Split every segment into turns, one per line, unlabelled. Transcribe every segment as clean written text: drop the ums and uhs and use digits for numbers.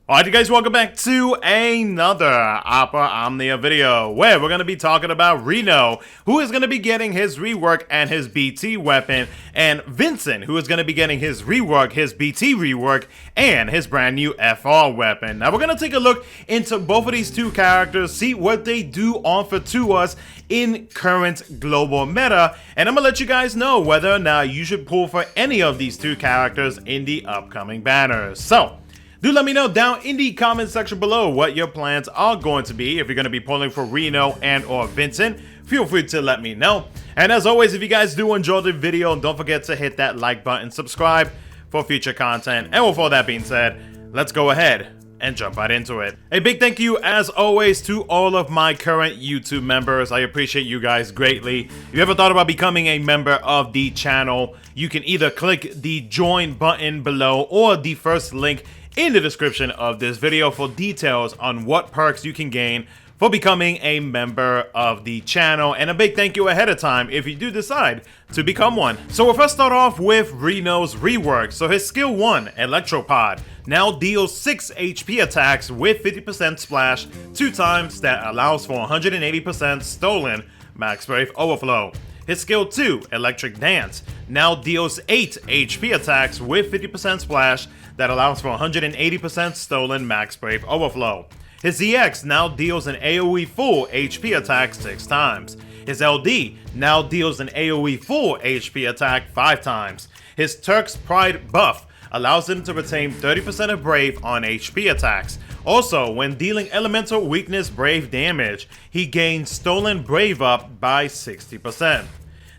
Alright, you guys, welcome back to another Opera Omnia video where we're going to be talking about Reno, who is going to be getting his rework and his BT weapon, and Vincent, who is going to be getting his rework, his BT rework, and his brand new FR weapon. Now, we're going to take a look into both of these two characters, see what they do offer to us in current global meta, and I'm going to let you guys know whether or not you should pull for any of these two characters in the upcoming banners. So, do let me know down in the comment section below what your plans are going to be. If you're going to be pulling for Reno and or Vincent, feel free to let me know. And as always, if you guys do enjoy the video, don't forget to hit that like button, subscribe for future content. And with all that being said, let's go ahead and jump right into it. A big thank you, as always, to all of my current YouTube members. I appreciate you guys greatly. If you ever thought about becoming a member of the channel, you can either click the join button below or the first link in the description of this video for details on what perks you can gain for becoming a member of the channel, and a big thank you ahead of time if you do decide to become one. So we'll first start off with Reno's rework. So his skill 1, Electropod, now deals 6 HP attacks with 50% splash 2 times, that allows for 180% stolen max brave overflow. His skill 2, Electric Dance, now deals 8 HP attacks with 50% splash, that allows for 180% stolen max brave overflow. His EX now deals an AoE full HP attack 6 times. His LD now deals an AoE full HP attack 5 times. His Turk's Pride buff allows him to retain 30% of Brave on HP attacks. Also, when dealing Elemental Weakness Brave damage, he gains Stolen Brave up by 60%.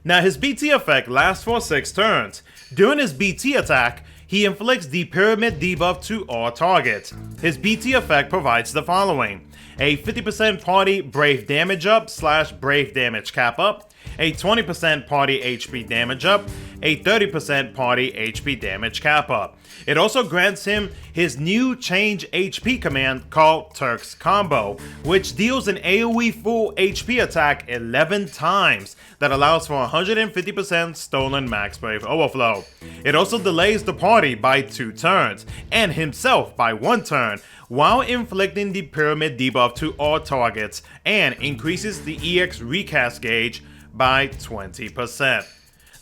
Now his BT effect lasts for 6 turns. During his BT attack, he inflicts the Pyramid debuff to all targets. His BT effect provides the following: a 50% party Brave damage up / Brave damage cap up, a 20% party HP damage up, a 30% party HP damage cap up. It also grants him his new change HP command called Turk's Combo, which deals an AoE full HP attack 11 times, that allows for 150% stolen max brave overflow. It also delays the party by 2 turns, and himself by 1 turn, while inflicting the Pyramid debuff to all targets, and increases the EX recast gauge by 20%.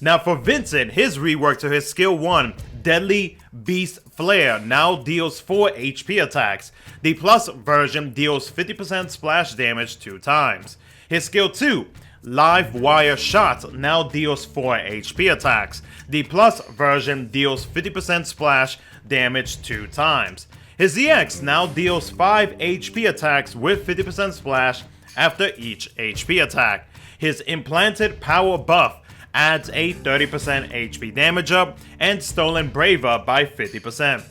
Now for Vincent, his rework to his skill 1, Deadly Beast Flare, now deals 4 HP attacks. The plus version deals 50% splash damage 2 times. His skill 2, Live Wire Shot, now deals 4 HP attacks. The plus version deals 50% splash damage 2 times. His EX now deals 5 HP attacks with 50% splash after each HP attack. His Implanted Power buff adds a 30% HP damage up and Stolen Brave up by 50%.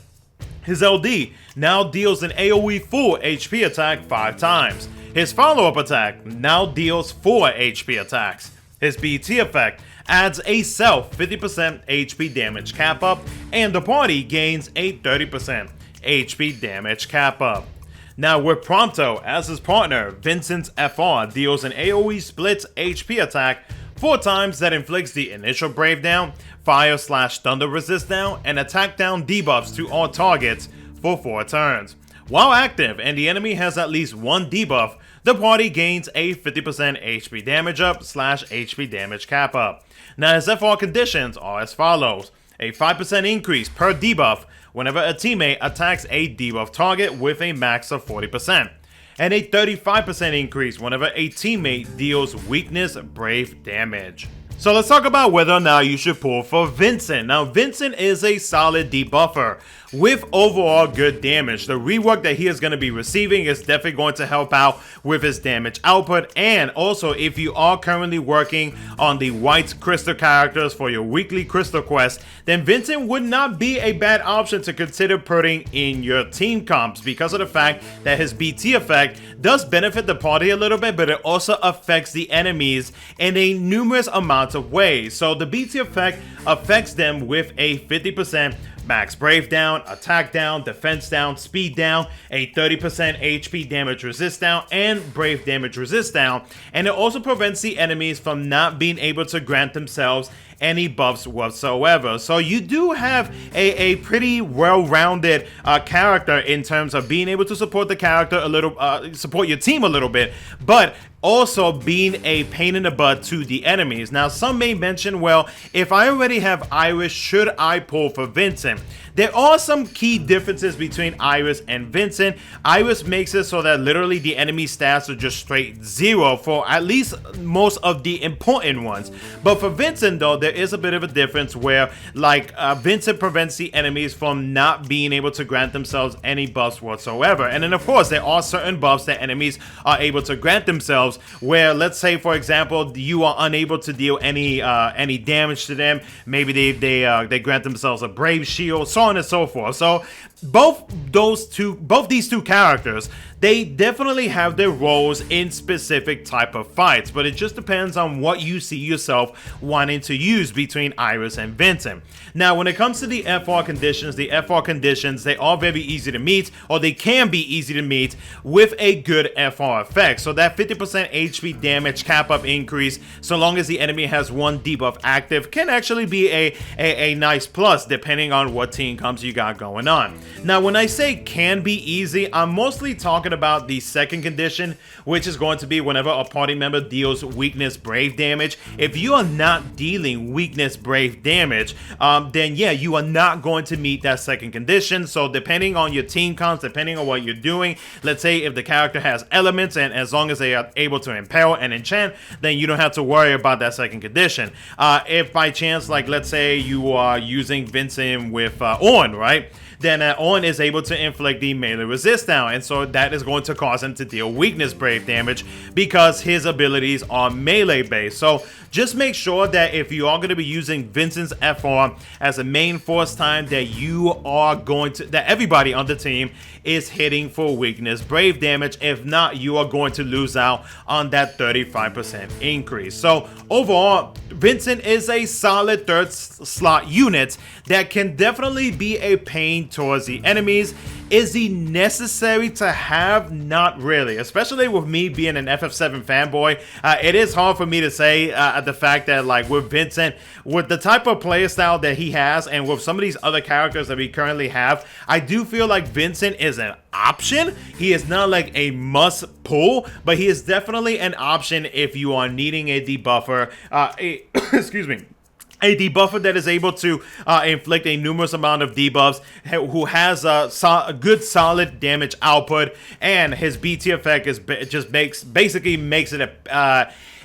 His LD now deals an AoE full HP attack 5 times. His follow-up attack now deals 4 HP attacks. His BT effect adds a self 50% HP damage cap up, and the party gains a 30% HP damage cap up. Now with Prompto as his partner, Vincent FR deals an AoE split HP attack 4 times, that inflicts the initial Brave down, Fire / Thunder resist down, and attack down debuffs to all targets for 4 turns. While active and the enemy has at least 1 debuff, the party gains a 50% HP damage up / HP damage cap up. Now his FR conditions are as follows: a 5% increase per debuff whenever a teammate attacks a debuff target with a max of 40%. And a 35% increase whenever a teammate deals weakness brave damage. So let's talk about whether or not you should pull for Vincent. Now Vincent is a solid debuffer with overall good damage. The rework that he is going to be receiving is definitely going to help out with his damage output, and also if you are currently working on the white crystal characters for your weekly crystal quest, then Vincent would not be a bad option to consider putting in your team comps, because of the fact that his BT effect does benefit the party a little bit, but it also affects the enemies in a numerous amount of ways. So the BT effect affects them with a 50% max brave down, attack down, defense down, speed down, a 30% HP damage resist down, and brave damage resist down, and it also prevents the enemies from not being able to grant themselves any buffs whatsoever. So you do have a pretty well-rounded character in terms of being able to support the character a little, support your team a little bit, but also being a pain in the butt to the enemies. Now, some may mention, well, if I already have Iris, should I pull for Vincent? There are some key differences between Iris and Vincent. Iris makes it so that literally the enemy stats are just straight 0 for at least most of the important ones. But for Vincent, though, there is a bit of a difference where, like, Vincent prevents the enemies from not being able to grant themselves any buffs whatsoever. And then, of course, there are certain buffs that enemies are able to grant themselves where, let's say, for example, you are unable to deal any damage to them. Maybe they grant themselves a brave shield, so on and so forth. So both these two characters, they definitely have their roles in specific type of fights, but it just depends on what you see yourself wanting to use between Iris and Vincent. Now, when it comes to the FR conditions, they are very easy to meet, or they can be easy to meet with a good FR effect. So that 50% HP damage cap up increase, so long as the enemy has one debuff active, can actually be a nice plus depending on what team comps you got going on. Now, when I say can be easy, I'm mostly talking about the second condition, which is going to be whenever a party member deals weakness brave damage. If you are not dealing weakness brave damage, then yeah, you are not going to meet that second condition. So depending on your team comps, depending on what you're doing, let's say if the character has elements, and as long as they are able to impale and enchant, then you don't have to worry about that second condition. If by chance, like let's say you are using Vincent with On, right? Then On is able to inflict the melee resist down, and so that is going to cause him to deal weakness brave damage because his abilities are melee based. So just make sure that if you are going to be using Vincent's FR as a main force time, that everybody on the team is hitting for weakness brave damage. If not, you are going to lose out on that 35% increase. So overall, Vincent is a solid third slot unit that can definitely be a pain towards the enemies. Is he necessary to have? Not really, especially with me being an FF7 fanboy. It is hard for me to say the fact that, like, with Vincent, with the type of playstyle that he has and with some of these other characters that we currently have, I do feel like Vincent is an option. He is not like a must pull, but he is definitely an option if you are needing a debuffer. Excuse me. A debuffer that is able to inflict a numerous amount of debuffs, who has a good solid damage output, and his BT effect is basically makes it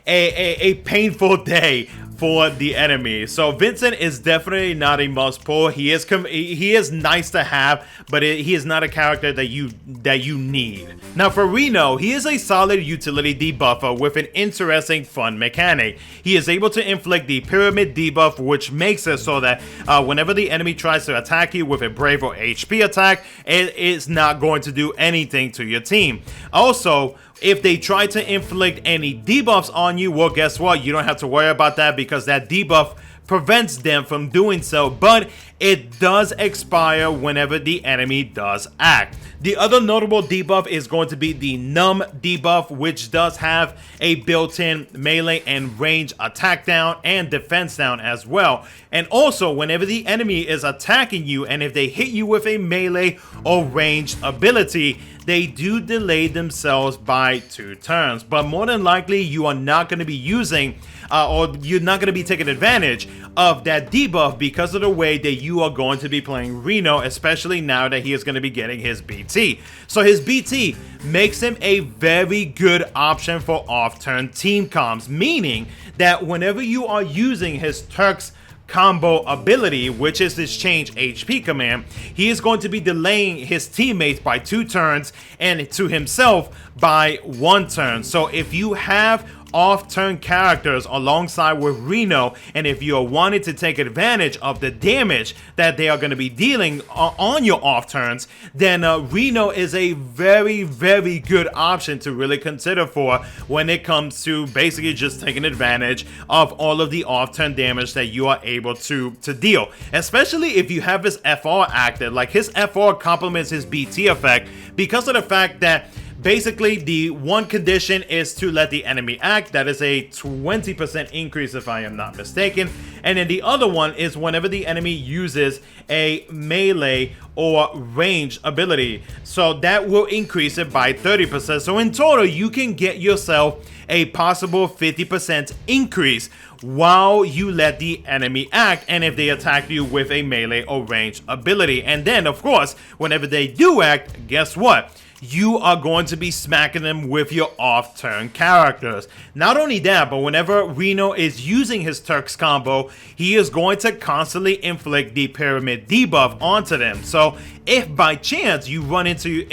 a painful day for the enemy. So Vincent is definitely not a must pull. He is nice to have, but he is not a character that you need. Now for Reno, he is a solid utility debuffer with an interesting fun mechanic. He is able to inflict the pyramid debuff, which makes it so that whenever the enemy tries to attack you with a brave or HP attack, it is not going to do anything to your team. Also, if they try to inflict any debuffs on you, well, guess what? You don't have to worry about that because that debuff prevents them from doing so, but it does expire whenever the enemy does act. The other notable debuff is going to be the numb debuff, which does have a built-in melee and range attack down and defense down as well. And also, whenever the enemy is attacking you and if they hit you with a melee or ranged ability, they do delay themselves by 2 turns. But more than likely, you are not going to be using or you're not going to be taking advantage of that debuff because of the way that you are going to be playing Reno, especially now that he is going to be getting his BT. So his BT makes him a very good option for off-turn team comms, meaning that whenever you are using his Turks combo ability, which is this change HP command, he is going to be delaying his teammates by 2 turns and to himself by 1 turn. So if you have off-turn characters alongside with Reno, and if you're wanting to take advantage of the damage that they are going to be dealing on your off-turns, then Reno is a very, very good option to really consider for when it comes to basically just taking advantage of all of the off-turn damage that you are able to deal, especially if you have his FR active. Like, his FR complements his BT effect because of the fact that basically the one condition is to let the enemy act. That is a 20% increase if I am not mistaken. And then the other one is whenever the enemy uses a melee or range ability. So that will increase it by 30%. So in total, you can get yourself a possible 50% increase while you let the enemy act, and if they attack you with a melee or range ability. And then, of course, whenever they do act, guess what? You are going to be smacking them with your off-turn characters. Not only that, but whenever Reno is using his Turks combo, he is going to constantly inflict the pyramid debuff onto them. So if by chance you run into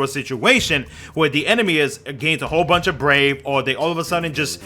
a situation where the enemy has gained a whole bunch of brave, or they all of a sudden just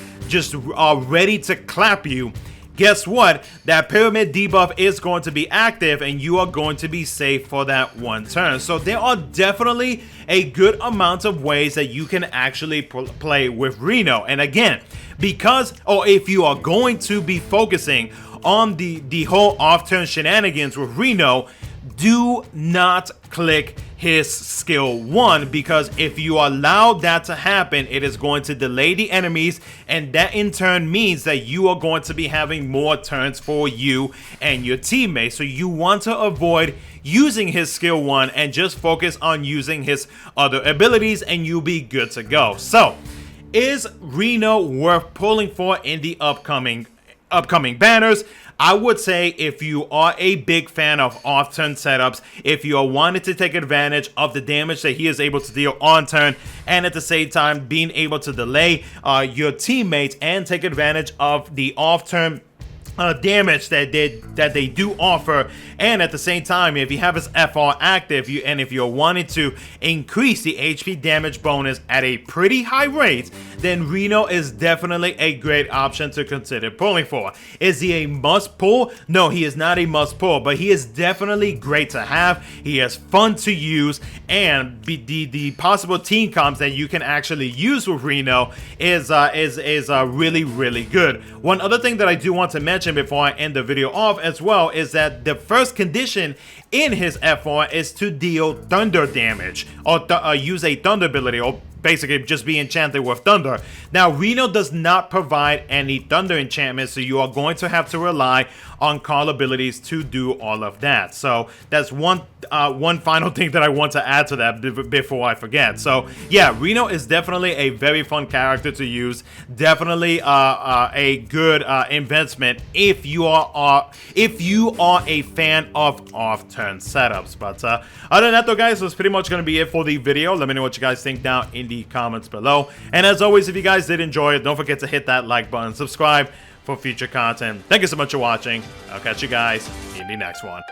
are ready to clap you, guess what? That pyramid debuff is going to be active and you are going to be safe for that one turn. So there are definitely a good amount of ways that you can actually play with Reno. And again, because, or if you are going to be focusing on the whole off-turn shenanigans with Reno, do not click his skill 1, because if you allow that to happen, it is going to delay the enemies, and that in turn means that you are going to be having more turns for you and your teammates. So you want to avoid using his skill 1 and just focus on using his other abilities, and you'll be good to go. So is Reno worth pulling for in the upcoming banners? I would say if you are a big fan of off-turn setups, if you are wanting to take advantage of the damage that he is able to deal on turn, and at the same time being able to delay your teammates and take advantage of the off-turn damage that they do offer, and at the same time, if you have his FR active, if you're wanting to increase the HP damage bonus at a pretty high rate, then Reno is definitely a great option to consider pulling for. Is he a must pull? No, he is not a must pull, but he is definitely great to have. He is fun to use, and the possible team comps that you can actually use with Reno is really, really good. One other thing that I do want to mention before I end the video off as well is that the first condition in his FR is to deal thunder damage, or use a thunder ability, or basically just be enchanted with thunder. Now Reno does not provide any thunder enchantments, so you are going to have to rely on call abilities to do all of that. So that's one final thing that I want to add to that before I forget. So yeah, Reno is definitely a very fun character to use. Definitely a good investment if you are a fan of off-turn setups. But other than that though, guys, that's pretty much going to be it for the video. Let me know what you guys think down in the comments below. And as always, if you guys did enjoy it, don't forget to hit that like button, subscribe for future content. Thank you so much for watching. I'll catch you guys in the next one.